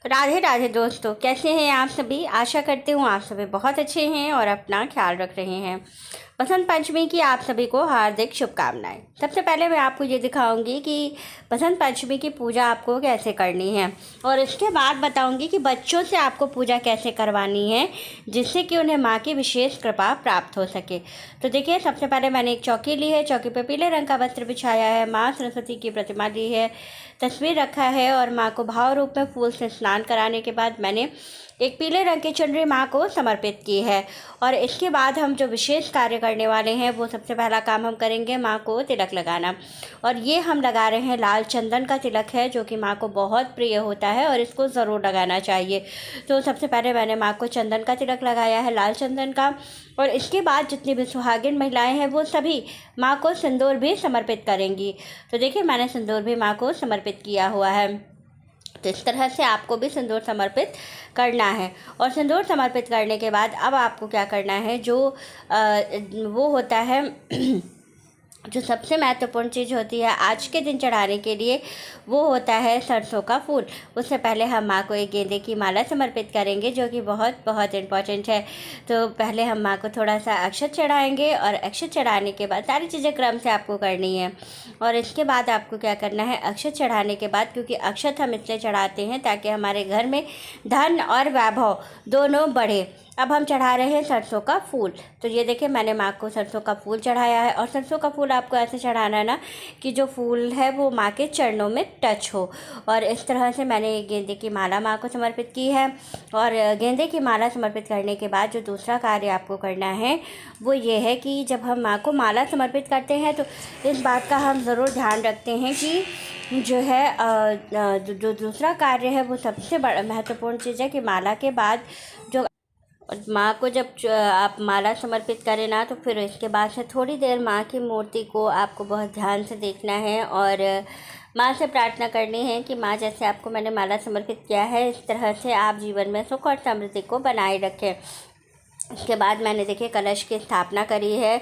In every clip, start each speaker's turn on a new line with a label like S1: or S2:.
S1: राधे राधे दोस्तों, कैसे हैं आप सभी। आशा करती हूँ आप सभी बहुत अच्छे हैं और अपना ख्याल रख रहे हैं। बसंत पंचमी की आप सभी को हार्दिक शुभकामनाएं। सबसे पहले मैं आपको ये दिखाऊंगी कि बसंत पंचमी की पूजा आपको कैसे करनी है और इसके बाद बताऊंगी कि बच्चों से आपको पूजा कैसे करवानी है जिससे कि उन्हें माँ की विशेष कृपा प्राप्त हो सके। तो देखिए, सबसे पहले मैंने एक चौकी ली है। चौकी पर पीले रंग का वस्त्र बिछाया है। माँ सरस्वती की प्रतिमा ली है, तस्वीर रखा है और माँ को भाव रूप में फूल से स्नान कराने के बाद मैंने एक पीले रंग की चुनरी माँ को समर्पित की है। और इसके बाद हम जो विशेष कार्य करने वाले हैं वो सबसे पहला काम हम करेंगे माँ को तिलक लगाना। और ये हम लगा रहे हैं लाल चंदन का तिलक है जो कि माँ को बहुत प्रिय होता है और इसको ज़रूर लगाना चाहिए। तो सबसे पहले मैंने माँ को चंदन का तिलक लगाया है, लाल चंदन का। और इसके बाद जितनी भी सुहागिन महिलाएं हैं वो सभी माँ को सिंदूर भी समर्पित करेंगी। तो देखिए, मैंने सिंदूर भी माँ को समर्पित किया हुआ है। तो इस तरह से आपको भी सिंदूर समर्पित करना है। और सिंदूर समर्पित करने के बाद अब आपको क्या करना है, वो होता है जो सबसे महत्वपूर्ण चीज़ होती है आज के दिन चढ़ाने के लिए, वो होता है सरसों का फूल। उससे पहले हम माँ को एक गेंदे की माला समर्पित करेंगे जो कि बहुत बहुत इम्पॉर्टेंट है। तो पहले हम माँ को थोड़ा सा अक्षत चढ़ाएंगे और अक्षत चढ़ाने के बाद सारी चीज़ें क्रम से आपको करनी है। और इसके बाद आपको क्या करना है, अक्षत चढ़ाने के बाद, क्योंकि अक्षत हम इसलिए चढ़ाते हैं ताकि हमारे घर में धन और वैभव दोनों बढ़े। अब हम चढ़ा रहे हैं सरसों का फूल। तो ये देखिए, मैंने माँ को सरसों का फूल चढ़ाया है। और सरसों का फूल आपको ऐसे चढ़ाना है ना कि जो फूल है वो माँ के चरणों में टच हो। और इस तरह से मैंने गेंदे की माला माँ को समर्पित की है। और गेंदे की माला समर्पित करने के बाद जो दूसरा कार्य आपको करना है वो ये है कि जब हम माँ को माला समर्पित करते हैं तो इस बात का हम ज़रूर ध्यान रखते हैं कि जो है जो दूसरा कार्य है वो सबसे बड़ा महत्वपूर्ण चीज़ है कि माला के बाद जो माँ को जब आप माला समर्पित करें ना, तो फिर इसके बाद से थोड़ी देर माँ की मूर्ति को आपको बहुत ध्यान से देखना है और माँ से प्रार्थना करनी है कि माँ, जैसे आपको मैंने माला समर्पित किया है इस तरह से आप जीवन में सुख और समृद्धि को बनाए रखें। इसके बाद मैंने देखिए कलश की स्थापना करी है।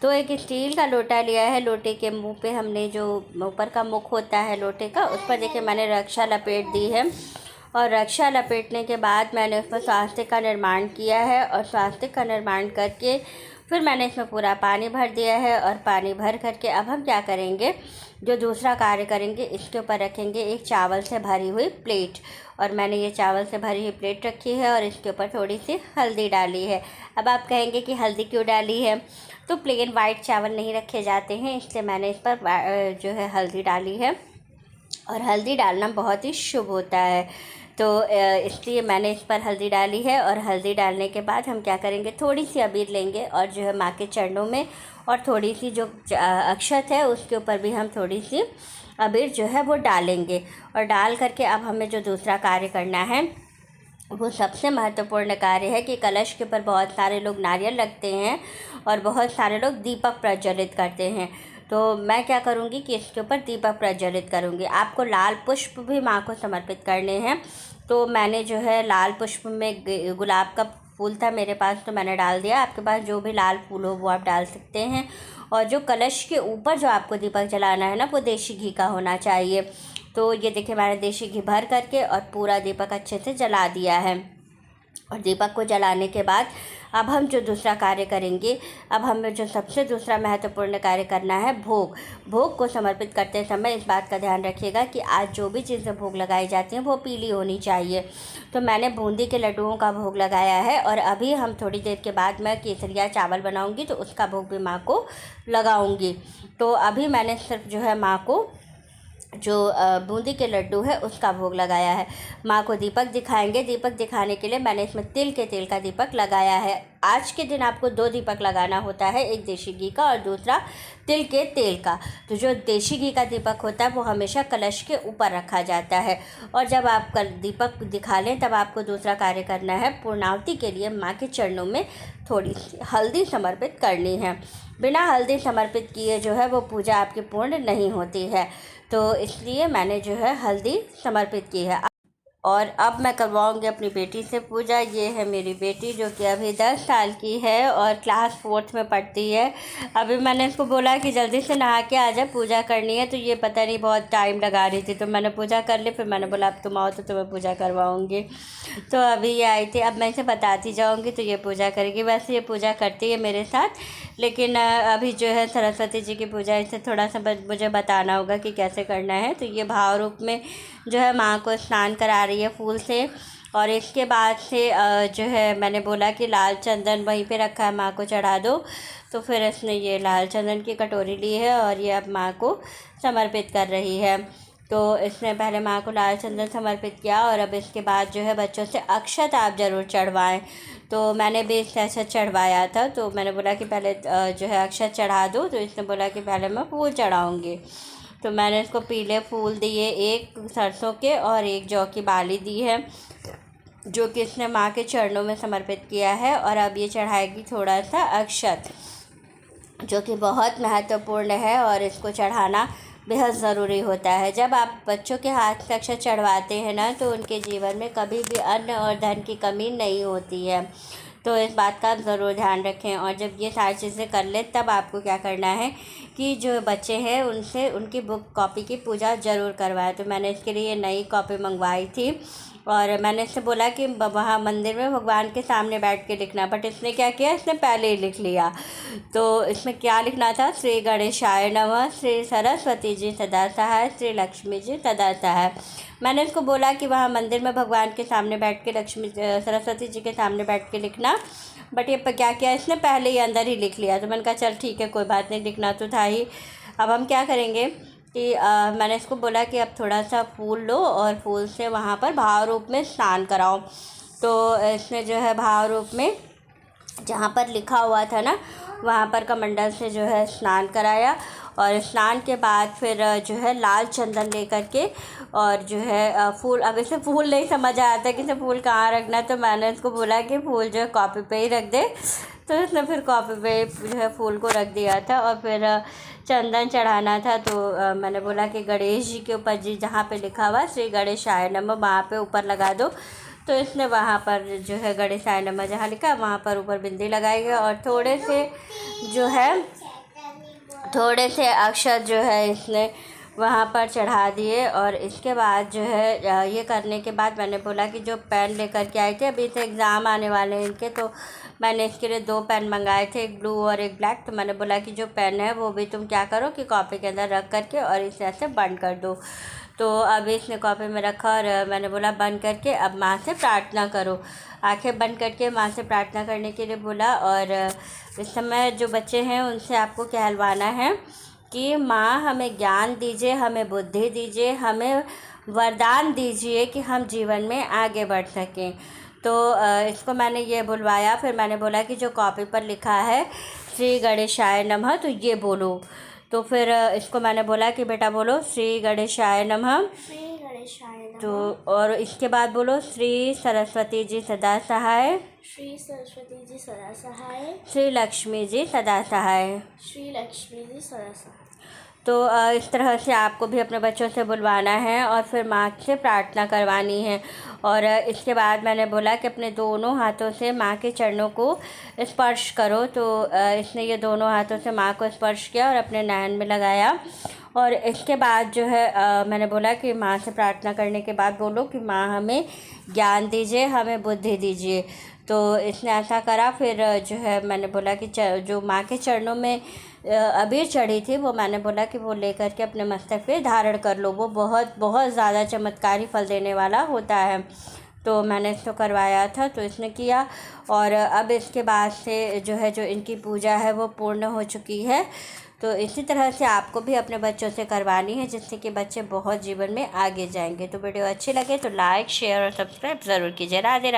S1: तो एक स्टील का लोटा लिया है। लोटे के मुंह पे हमने जो ऊपर का मुख होता है लोटे का, उस पर देखिए मैंने रक्षा लपेट दी है। और रक्षा लपेटने के बाद मैंने उस पर स्वास्तिक का निर्माण किया है। और स्वास्तिक का निर्माण करके फिर मैंने इसमें पूरा पानी भर दिया है। और पानी भर करके अब हम क्या करेंगे, जो दूसरा कार्य करेंगे, इसके ऊपर रखेंगे एक चावल से भरी हुई प्लेट। और मैंने ये चावल से भरी हुई प्लेट रखी है और इसके ऊपर थोड़ी सी हल्दी डाली है। अब आप कहेंगे कि हल्दी क्यों डाली है, तो प्लेन वाइट चावल नहीं रखे जाते हैं, इसलिए मैंने इस पर जो है हल्दी डाली है। और हल्दी डालना बहुत ही शुभ होता है, तो इसलिए मैंने इस पर हल्दी डाली है। और हल्दी डालने के बाद हम क्या करेंगे, थोड़ी सी अबीर लेंगे और जो है माँ के चरणों में, और थोड़ी सी जो अक्षत है उसके ऊपर भी हम थोड़ी सी अबीर जो है वो डालेंगे। और डाल करके अब हमें जो दूसरा कार्य करना है वो सबसे महत्वपूर्ण कार्य है कि कलश के ऊपर बहुत सारे लोग नारियल रखते हैं और बहुत सारे लोग दीपक प्रज्वलित करते हैं। तो मैं क्या करूँगी कि इसके ऊपर दीपक प्रज्वलित करूँगी। आपको लाल पुष्प भी माँ को समर्पित करने हैं। तो मैंने जो है लाल पुष्प में गुलाब का फूल था मेरे पास, तो मैंने डाल दिया। आपके पास जो भी लाल फूल हो वो आप डाल सकते हैं। और जो कलश के ऊपर जो आपको दीपक जलाना है ना, वो देशी घी का होना चाहिए। तो ये देखिए, मैंने देशी घी भर करके और पूरा दीपक अच्छे से जला दिया है। और दीपक को जलाने के बाद अब हम जो दूसरा कार्य करेंगे, अब हमें जो सबसे दूसरा महत्वपूर्ण कार्य करना है, भोग को समर्पित करते समय इस बात का ध्यान रखिएगा कि आज जो भी चीज़ें भोग लगाई जाती हैं वो पीली होनी चाहिए। तो मैंने बूंदी के लड्डुओं का भोग लगाया है। और अभी हम थोड़ी देर के बाद मैं केसरिया चावल बनाऊँगी तो उसका भोग भी माँ को लगाऊँगी। तो अभी मैंने सिर्फ जो है माँ को जो बूंदी के लड्डू है उसका भोग लगाया है। माँ को दीपक दिखाएंगे। दीपक दिखाने के लिए मैंने इसमें तिल के तेल का दीपक लगाया है। आज के दिन आपको 2 दीपक लगाना होता है, एक देशी घी का और दूसरा तिल के तेल का। तो जो देशी घी का दीपक होता है वो हमेशा कलश के ऊपर रखा जाता है। और जब आप दीपक दिखा लें तब आपको दूसरा कार्य करना है, पूर्णाहुति के लिए माँ के चरणों में थोड़ी सी हल्दी समर्पित करनी है। बिना हल्दी समर्पित किए जो है वो पूजा आपकी पूर्ण नहीं होती है, तो इसलिए मैंने जो है हल्दी समर्पित की है। और अब मैं करवाऊँगी अपनी बेटी से पूजा। ये है मेरी बेटी जो कि अभी 10 साल की है और क्लास 4th में पढ़ती है। अभी मैंने इसको बोला कि जल्दी से नहा के आ जा, पूजा करनी है, तो ये पता नहीं बहुत टाइम लगा रही थी। तो मैंने पूजा कर ली, फिर मैंने बोला अब तुम आओ तो तुम्हें पूजा करवाऊँगी। तो अभी ये आई थी, अब मैं इसे बताती जाऊँगी तो ये पूजा करेगी। वैसे ये पूजा करती है मेरे साथ, लेकिन अभी जो है सरस्वती जी की पूजा, इसे थोड़ा सा मुझे बताना होगा कि कैसे करना है। तो ये भाव रूप में जो है माँ को स्नान करा रही है फूल से। और इसके बाद से जो है मैंने बोला कि लाल चंदन वहीं पे रखा है, माँ को चढ़ा दो। तो फिर इसने ये लाल चंदन की कटोरी ली है और ये अब माँ को समर्पित कर रही है। तो इसने पहले माँ को लाल चंदन समर्पित किया और अब इसके बाद जो है बच्चों से अक्षत आप ज़रूर चढ़वाएं। तो मैंने भी इससे अक्षत चढ़वाया था, तो मैंने बोला कि पहले जो है अक्षत चढ़ा दो। तो इसने बोला कि पहले मैं फूल चढ़ाऊँगी। तो मैंने इसको पीले फूल दिए, एक सरसों के और एक जौ की बाली दी है, जो कि इसने माँ के चरणों में समर्पित किया है। और अब ये चढ़ाएगी थोड़ा सा अक्षत, जो कि बहुत महत्वपूर्ण है और इसको चढ़ाना बेहद ज़रूरी होता है। जब आप बच्चों के हाथ से अक्षत चढ़वाते हैं ना, तो उनके जीवन में कभी भी अन्न और धन की कमी नहीं होती है। तो इस बात का ज़रूर ध्यान रखें। और जब ये सारी चीज़ें कर लें, तब आपको क्या करना है कि जो बच्चे हैं उनसे उनकी बुक कॉपी की पूजा ज़रूर करवाएं। तो मैंने इसके लिए नई कॉपी मंगवाई थी और मैंने इससे बोला कि वहाँ मंदिर में भगवान के सामने बैठ के लिखना, बट इसने क्या किया, इसने पहले ही लिख लिया। तो इसमें क्या लिखना था, श्री गणेशाय नमः, श्री सरस्वती जी सदा सहाय, श्री लक्ष्मी जी सदा सहाय। मैंने इसको बोला कि वहाँ मंदिर में भगवान के सामने बैठ के सरस्वती जी के सामने बैठ के लिखना, बट ये क्या किया, इसने पहले ही अंदर ही लिख लिया। तो मैंने कहा चल ठीक है, कोई बात नहीं, लिखना तो था ही। अब हम क्या करेंगे कि मैंने इसको बोला कि अब थोड़ा सा फूल लो और फूल से वहाँ पर भाव रूप में स्नान कराओ। तो इसने जो है भाव रूप में जहाँ पर लिखा हुआ था ना, वहाँ पर कमंडल से जो है स्नान कराया। और स्नान के बाद फिर जो है लाल चंदन लेकर के और जो है फूल, अब इसे फूल नहीं समझ आया था कि इसे फूल कहाँ रखना, तो मैंने इसको बोला कि फूल जो है कॉपी पे ही रख दे। तो इसने फिर कॉपी पे जो है फूल को रख दिया था। और फिर चंदन चढ़ाना था, तो मैंने बोला कि गणेश जी के ऊपर जी जहाँ पे लिखा हुआ श्री गणेशाय नमः, वहाँ पे ऊपर लगा दो। तो इसने वहाँ पर जो है गणेशाय नमः जहाँ लिखा है वहाँ पर ऊपर बिंदी लगाई है और थोड़े से अक्षर जो है इसने वहाँ पर चढ़ा दिए। और इसके बाद जो है ये करने के बाद मैंने बोला कि जो पेन लेकर के आए थे, अभी से एग्ज़ाम आने वाले हैं इनके, तो मैंने इसके लिए 2 पेन मंगाए थे, एक ब्लू और एक ब्लैक। तो मैंने बोला कि जो पेन है वो भी तुम क्या करो कि कॉपी के अंदर रख करके और इसे ऐसे बंद कर दो। तो अभी इसने कॉपी में रखा और मैंने बोला बंद करके अब माँ से प्रार्थना करो। आंखें बंद करके माँ से प्रार्थना करने के लिए बोला। और इस समय जो बच्चे हैं उनसे आपको कहलवाना है कि माँ हमें ज्ञान दीजिए, हमें बुद्धि दीजिए, हमें वरदान दीजिए कि हम जीवन में आगे बढ़ सकें। तो इसको मैंने ये बुलवाया। फिर मैंने बोला कि जो कॉपी पर लिखा है श्री गणेशाय नमः, तो ये बोलो। तो फिर इसको मैंने बोला कि बेटा बोलो श्री गणेशाय नमः,
S2: श्री गणेशाय नमः।
S1: तो और इसके बाद बोलो श्री सरस्वती जी सदा सहाय,
S2: श्री सरस्वती जी सदा सहाय,
S1: श्री लक्ष्मी जी सदा सहाय,
S2: श्री लक्ष्मी जी सदा सहाय।
S1: तो इस तरह से आपको भी अपने बच्चों से बुलवाना है और फिर माँ से प्रार्थना करवानी है। और इसके बाद मैंने बोला कि अपने दोनों हाथों से माँ के चरणों को स्पर्श करो। तो इसने ये दोनों हाथों से माँ को स्पर्श किया और अपने नयन में लगाया। और इसके बाद जो है मैंने बोला कि माँ से प्रार्थना करने के बाद बोलो कि माँ हमें ज्ञान दीजिए, हमें बुद्धि दीजिए। तो इसने ऐसा करा। फिर जो है मैंने बोला कि जो माँ के चरणों में अबीर चढ़ी थी, वो मैंने बोला कि वो लेकर के अपने मस्तक पे धारण कर लो, वो बहुत बहुत ज़्यादा चमत्कारी फल देने वाला होता है। तो मैंने इसको करवाया था, तो इसने किया। और अब इसके बाद से जो है जो इनकी पूजा है वो पूर्ण हो चुकी है। तो इसी तरह से आपको भी अपने बच्चों से करवानी है, जिससे कि बच्चे बहुत जीवन में आगे जाएंगे। तो वीडियो अच्छी लगे तो लाइक, शेयर और सब्सक्राइब ज़रूर कीजिए। राधे राधे।